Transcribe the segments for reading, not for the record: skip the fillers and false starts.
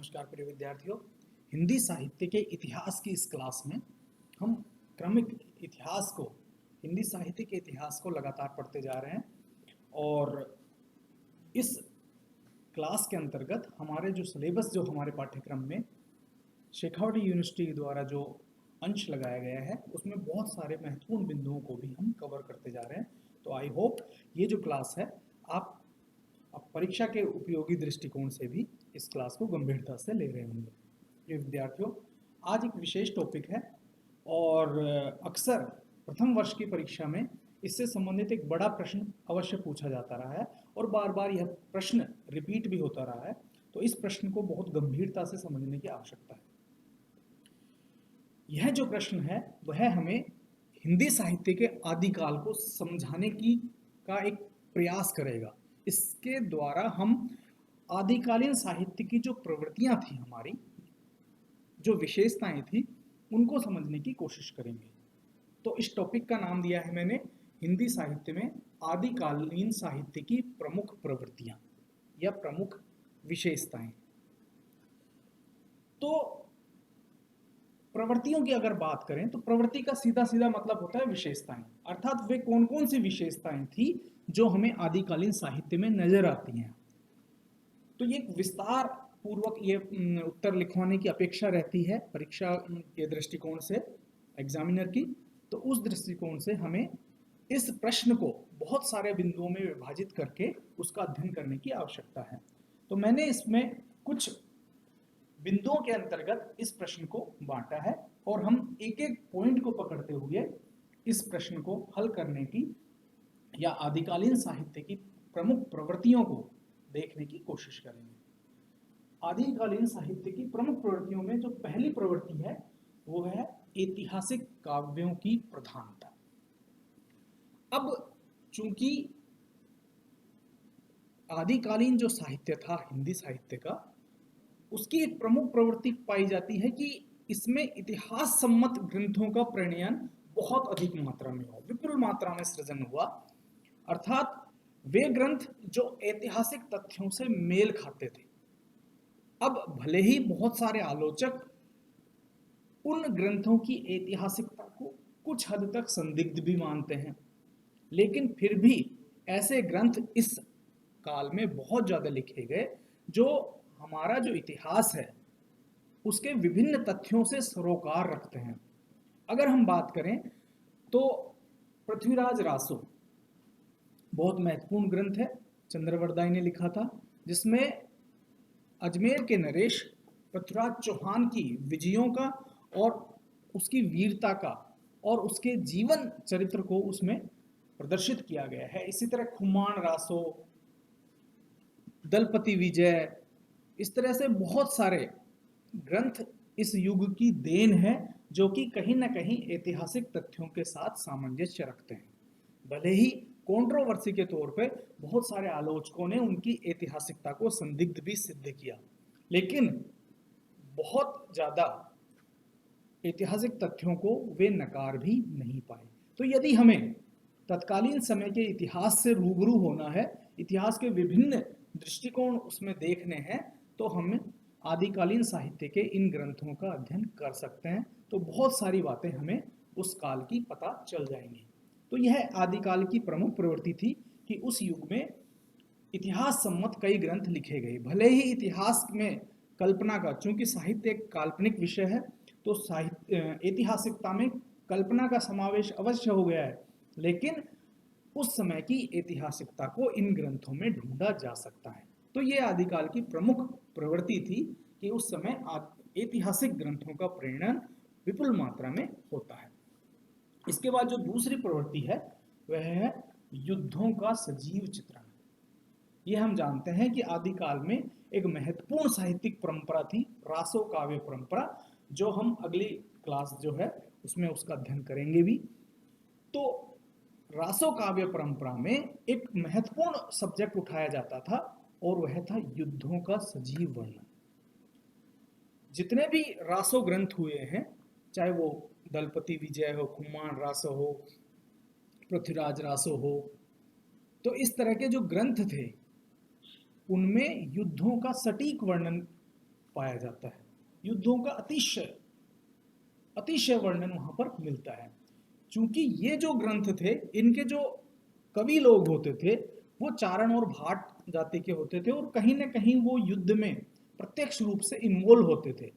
नमस्कार प्रिय विद्यार्थियों। हिंदी साहित्य के इतिहास की इस क्लास में हम क्रमिक इतिहास को हिंदी साहित्य के इतिहास को लगातार पढ़ते जा रहे हैं और इस क्लास के अंतर्गत हमारे जो सिलेबस जो हमारे पाठ्यक्रम में शेखावटी यूनिवर्सिटी द्वारा जो अंश लगाया गया है उसमें बहुत सारे महत्वपूर्ण बिंदुओं को भी हम कवर करते जा रहे हैं। तो आई होप ये जो क्लास है आप परीक्षा के उपयोगी दृष्टिकोण से भी इस क्लास को गंभीरता से ले रहे होंगे। ये विद्यार्थियों, आज एक विशेष टॉपिक है और अक्सर प्रथम वर्ष की परीक्षा में इससे संबंधित एक बड़ा प्रश्न अवश्य पूछा जाता रहा है और बार बार यह प्रश्न रिपीट भी होता रहा है। तो इस प्रश्न को बहुत गंभीरता से समझने की आवश्यकता है। यह जो प्रश्न है वह हमें हिंदी साहित्य के आदिकाल को समझाने की का एक प्रयास करेगा। इसके द्वारा हम आदिकालीन साहित्य की जो प्रवृत्तियां थी, हमारी जो विशेषताएं थी, उनको समझने की कोशिश करेंगे। तो इस टॉपिक का नाम दिया है मैंने हिंदी साहित्य में आदिकालीन साहित्य की प्रमुख प्रवृत्तियां या प्रमुख विशेषताएं। तो प्रवृत्तियों की अगर बात करें तो प्रवृत्ति का सीधा सीधा मतलब होता है विशेषताएं, अर्थात वे कौन कौन सी विशेषताएं थी जो हमें आदिकालीन साहित्य में नजर आती हैं। तो ये विस्तार पूर्वक ये उत्तर लिखवाने की अपेक्षा रहती है परीक्षा के दृष्टिकोण से, एग्जामिनर की। तो उस दृष्टिकोण से हमें इस प्रश्न को बहुत सारे बिंदुओं में विभाजित करके उसका अध्ययन करने की आवश्यकता है। तो मैंने इसमें कुछ बिंदुओं के अंतर्गत इस प्रश्न को बांटा है और हम एक एक पॉइंट को पकड़ते हुए इस प्रश्न को हल करने की या आदिकालीन साहित्य की प्रमुख प्रवृत्तियों को देखने की कोशिश करेंगे। आदिकालीन साहित्य की प्रमुख प्रवृत्तियों में जो पहली प्रवृत्ति है वो है ऐतिहासिक काव्यों की प्रधानता। अब चूंकि आदिकालीन जो साहित्य था हिंदी साहित्य का, उसकी एक प्रमुख प्रवृत्ति पाई जाती है कि इसमें इतिहास सम्मत ग्रंथों का प्रणयन बहुत अधिक मात्रा में हुआ, विपुल मात्रा में सृजन हुआ। अर्थात वे ग्रंथ जो ऐतिहासिक तथ्यों से मेल खाते थे। अब भले ही बहुत सारे आलोचक उन ग्रंथों की ऐतिहासिकता को कुछ हद तक संदिग्ध भी मानते हैं, लेकिन फिर भी ऐसे ग्रंथ इस काल में बहुत ज्यादा लिखे गए जो हमारा जो इतिहास है उसके विभिन्न तथ्यों से सरोकार रखते हैं। अगर हम बात करें तो पृथ्वीराज रासो बहुत महत्वपूर्ण ग्रंथ है, चंद्रवरदाई ने लिखा था, जिसमें अजमेर के नरेश पृथ्वीराज चौहान की विजयों का और उसकी वीरता का और उसके जीवन चरित्र को उसमें प्रदर्शित किया गया है। इसी तरह खुमान रासो, दलपति विजय, इस तरह से बहुत सारे ग्रंथ इस युग की देन है जो कि कहीं ना कहीं ऐतिहासिक तथ्यों के साथ सामंजस्य रखते हैं। भले ही कंट्रोवर्सी के तौर पे बहुत सारे आलोचकों ने उनकी ऐतिहासिकता को संदिग्ध भी सिद्ध किया, लेकिन बहुत ज्यादा ऐतिहासिक तथ्यों को वे नकार भी नहीं पाए। तो यदि हमें तत्कालीन समय के इतिहास से रूबरू होना है, इतिहास के विभिन्न दृष्टिकोण उसमें देखने हैं, तो हम आदिकालीन साहित्य के इन ग्रंथों का अध्ययन कर सकते हैं। तो बहुत सारी बातें हमें उस काल की पता चल जाएंगी। तो यह आदिकाल की प्रमुख प्रवृत्ति थी कि उस युग में इतिहास सम्मत कई ग्रंथ लिखे गए। भले ही इतिहास में कल्पना का, चूंकि साहित्य एक काल्पनिक विषय है, तो साहित्य ऐतिहासिकता में कल्पना का समावेश अवश्य हो गया है, लेकिन उस समय की ऐतिहासिकता को इन ग्रंथों में ढूंढा जा सकता है। तो ये आदिकाल की प्रमुख प्रवृत्ति थी कि उस समय ऐतिहासिक ग्रंथों का प्रेरण विपुल मात्रा में होता है। इसके बाद जो दूसरी प्रवृत्ति है वह है युद्धों का सजीव चित्रण। ये हम जानते हैं कि आदिकाल में एक महत्वपूर्ण साहित्यिक परंपरा थी रासो काव्य परंपरा, जो हम अगली क्लास जो है उसमें उसका अध्ययन करेंगे भी। तो रासो काव्य परंपरा में एक महत्वपूर्ण सब्जेक्ट उठाया जाता था और वह था युद्धों का सजीव वर्णन। जितने भी रासो ग्रंथ हुए हैं, चाहे वो दलपति विजय हो, खुमान रासो हो, पृथ्वीराज रासो हो, तो इस तरह के जो ग्रंथ थे उनमें युद्धों का सटीक वर्णन पाया जाता है। युद्धों का अतिशय अतिशय वर्णन वहां पर मिलता है। क्योंकि ये जो ग्रंथ थे, इनके जो कवि लोग होते थे वो चारण और भाट जाति के होते थे, और कहीं ना कहीं वो युद्ध में प्रत्यक्ष रूप से इन्वॉल्व होते थे।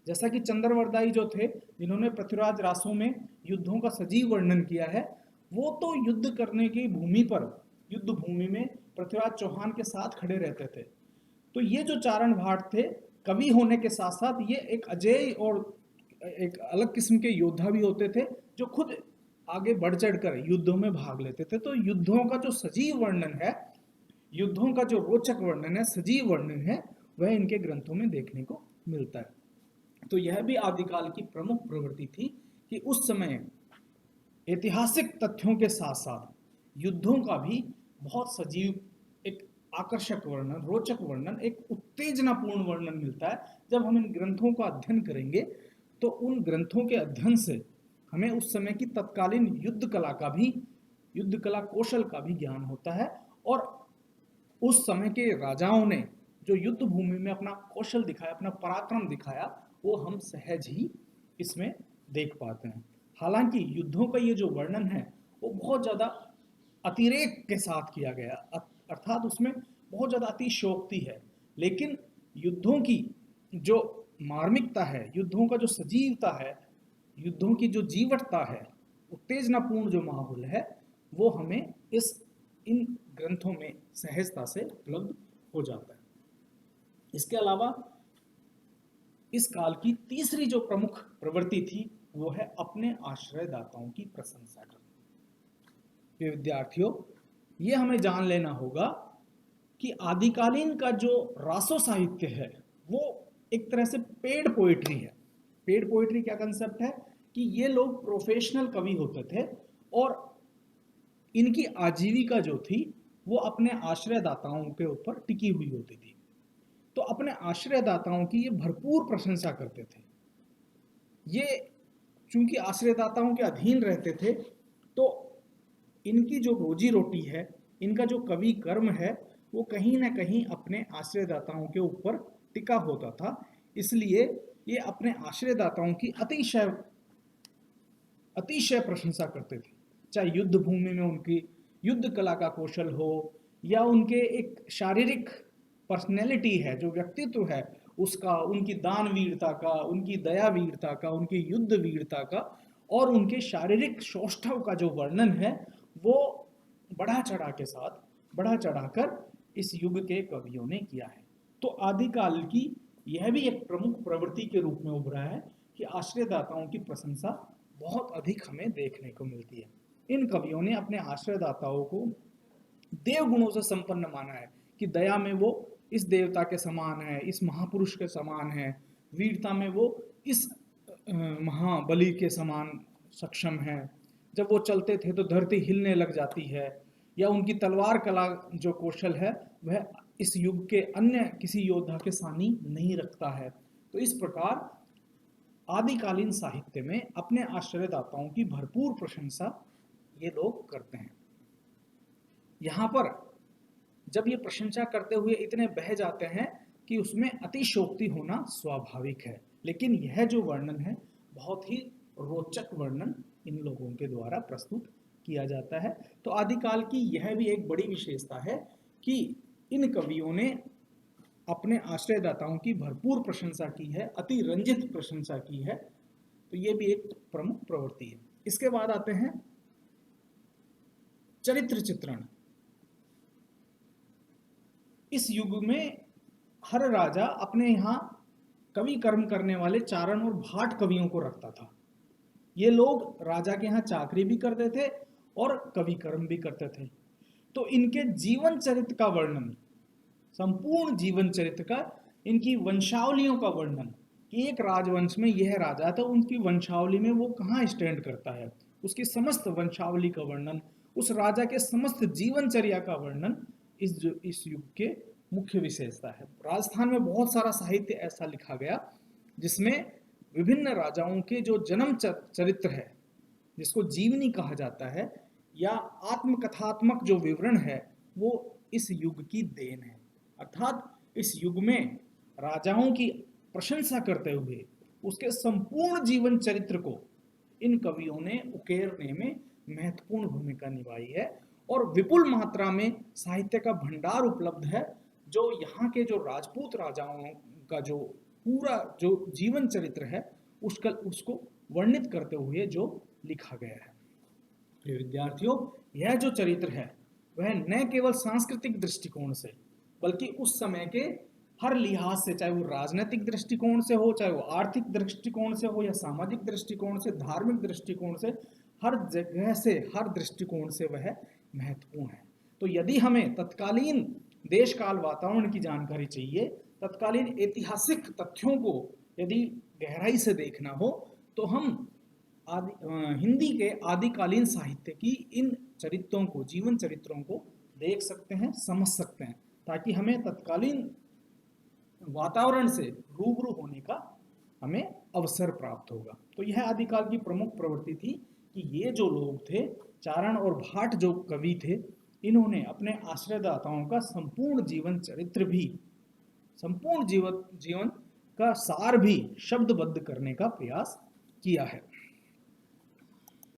जैसा कि चंद्रवरदाई जो थे, जिन्होंने पृथ्वीराज रासों में युद्धों का सजीव वर्णन किया है, वो तो युद्ध करने की भूमि पर, युद्ध भूमि में पृथ्वीराज चौहान के साथ खड़े रहते थे। तो ये जो चारण भाट थे, कवि होने के साथ साथ ये एक अजेय और एक अलग किस्म के योद्धा भी होते थे, जो खुद आगे बढ़ चढ़कर युद्धों में भाग लेते थे। तो युद्धों का जो सजीव वर्णन है, युद्धों का जो रोचक वर्णन है, सजीव वर्णन है, वह इनके ग्रंथों में देखने को मिलता है। तो यह भी आदिकाल की प्रमुख प्रवृत्ति थी कि उस समय ऐतिहासिक तथ्यों के साथ साथ युद्धों का भी बहुत सजीव, एक आकर्षक वर्णन, रोचक वर्णन, एक उत्तेजनापूर्ण वर्णन मिलता है। जब हम इन ग्रंथों का अध्ययन करेंगे तो उन ग्रंथों के अध्ययन से हमें उस समय की तत्कालीन युद्ध कला का भी, युद्ध कला कौशल का भी ज्ञान होता है, और उस समय के राजाओं ने जो युद्ध भूमि में अपना कौशल दिखाया, अपना पराक्रम दिखाया, वो हम सहज ही इसमें देख पाते हैं। हालांकि युद्धों का ये जो वर्णन है वो बहुत ज़्यादा अतिरेक के साथ किया गया, अर्थात उसमें बहुत ज़्यादा अतिशयोक्ति है। लेकिन युद्धों की जो मार्मिकता है, युद्धों का जो सजीवता है, युद्धों की जो जीवटता है, उत्तेजनापूर्ण जो माहौल है, वो हमें इन ग्रंथों में सहजता से उपलब्ध हो जाता है। इसके अलावा इस काल की तीसरी जो प्रमुख प्रवृत्ति थी वो है अपने आश्रयदाताओं की प्रशंसा करना। विद्यार्थियों, ये हमें जान लेना होगा कि आदिकालीन का जो रासो साहित्य है वो एक तरह से पेड पोएट्री है। पेड पोएट्री क्या कंसेप्ट है कि ये लोग प्रोफेशनल कवि होते थे, और इनकी आजीविका जो थी वो अपने आश्रयदाताओं के ऊपर टिकी हुई होती थी। तो अपने आश्रयदाताओं की ये भरपूर प्रशंसा करते थे। ये चूंकि आश्रयदाताओं के अधीन रहते थे, तो इनकी जो रोजी रोटी है, इनका जो कवि कर्म है, वो कहीं ना कहीं अपने आश्रयदाताओं के ऊपर टिका होता था। इसलिए ये अपने आश्रयदाताओं की अतिशय अतिशय प्रशंसा करते थे। चाहे युद्ध भूमि में उनकी युद्ध कला का कौशल हो, या उनके एक शारीरिक पर्सनैलिटी है, जो व्यक्तित्व है उसका, उनकी दान वीरता का, उनकी दया वीरता का, उनकी युद्ध वीरता का, और उनके शारीरिक सौष्ठव का जो वर्णन है, वो बढ़ा चढ़ाकर इस युग के कवियों ने किया है। तो आदिकाल की यह भी एक प्रमुख प्रवृत्ति के रूप में उभरा है कि आश्रयदाताओं की प्रशंसा बहुत अधिक हमें देखने को मिलती है। इन कवियों ने अपने आश्रयदाताओं को देव गुणों से संपन्न माना है, कि दया में वो इस देवता के समान है, इस महापुरुष के समान है, वीरता में वो इस महाबली के समान सक्षम है। जब वो चलते थे तो धरती हिलने लग जाती है, या उनकी तलवार कला जो कौशल है वह इस युग के अन्य किसी योद्धा के सानी नहीं रखता है। तो इस प्रकार आदिकालीन साहित्य में अपने आश्रयदाताओं की भरपूर प्रशंसा ये लोग करते हैं। यहाँ पर जब ये प्रशंसा करते हुए इतने बह जाते हैं कि उसमें अतिशयोक्ति होना स्वाभाविक है, लेकिन यह जो वर्णन है बहुत ही रोचक वर्णन इन लोगों के द्वारा प्रस्तुत किया जाता है। तो आदिकाल की यह भी एक बड़ी विशेषता है कि इन कवियों ने अपने आश्रयदाताओं की भरपूर प्रशंसा की है, अति रंजित प्रशंसा की है। तो ये भी एक प्रमुख प्रवृत्ति है। इसके बाद आते हैं चरित्र चित्रण। इस युग में हर राजा अपने यहाँ कवि कर्म करने वाले चारण और भाट कवियों को रखता था। ये लोग राजा के यहाँ चाकरी भी करते थे और कवि कर्म भी करते थे। तो इनके जीवन चरित्र का वर्णन, संपूर्ण जीवन चरित्र का, इनकी वंशावलियों का वर्णन, कि एक राजवंश में यह राजा था, उनकी वंशावली में वो कहाँ स्टैंड करता है, उसकी समस्त वंशावली का वर्णन, उस राजा के समस्त जीवनचर्या का वर्णन इस युग के मुख्य विशेषता है। राजस्थान में बहुत सारा साहित्य ऐसा लिखा गया जिसमें विभिन्न राजाओं के जो जन्म चरित्र है, जिसको जीवनी कहा जाता है, या आत्मकथात्मक जो विवरण है, वो इस युग की देन है। अर्थात इस युग में राजाओं की प्रशंसा करते हुए उसके संपूर्ण जीवन चरित्र को इन कवियों ने उकेरने में महत्वपूर्ण भूमिका निभाई है और विपुल मात्रा में साहित्य का भंडार उपलब्ध है जो यहाँ के जो राजपूत राजाओं का जो पूरा जो जीवन चरित्र है उसको वर्णित करते हुए जो लिखा गया है। प्रिय विद्यार्थियों, यह जो चरित्र है वह न केवल सांस्कृतिक दृष्टिकोण से बल्कि उस समय के हर लिहाज से, चाहे वो राजनीतिक दृष्टिकोण से हो, चाहे वो आर्थिक दृष्टिकोण से हो या सामाजिक दृष्टिकोण से, धार्मिक दृष्टिकोण से, हर जगह से, हर दृष्टिकोण से वह महत्वपूर्ण है। तो यदि हमें तत्कालीन देश काल वातावरण की जानकारी चाहिए, तत्कालीन ऐतिहासिक तथ्यों को यदि गहराई से देखना हो, तो हम हिंदी के आदिकालीन साहित्य की इन चरित्रों को, जीवन चरित्रों को देख सकते हैं, समझ सकते हैं, ताकि हमें तत्कालीन वातावरण से रूबरू होने का हमें अवसर प्राप्त होगा। तो यह आदिकाल की प्रमुख प्रवृत्ति थी कि ये जो लोग थे, चारण और भाट जो कवि थे, इन्होंने अपने आश्रयदाताओं का संपूर्ण जीवन चरित्र भी, संपूर्ण जीवन का सार भी शब्दबद्ध करने का प्रयास किया है।